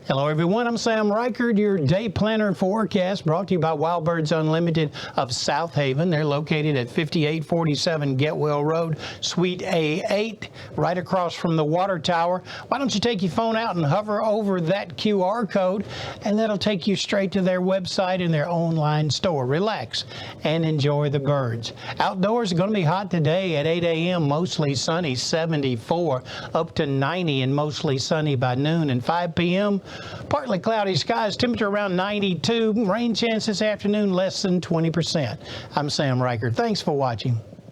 Hello everyone, I'm Sam Reichard, your day planner and forecast brought to you by Wild Birds Unlimited of South Haven. They're located at 5847 Getwell Road, Suite A8, right across from the water tower. Why don't you take your phone out and hover over that QR code, and that'll take you straight to their website and their online store. Relax and enjoy the birds. Outdoors is going to be hot today at 8 a.m., mostly sunny, 74, up to 90 and mostly sunny by noon, and 5 p.m. partly cloudy skies, temperature around 92, rain chance this afternoon less than 20%. I'm Sam Reichard. Thanks for watching.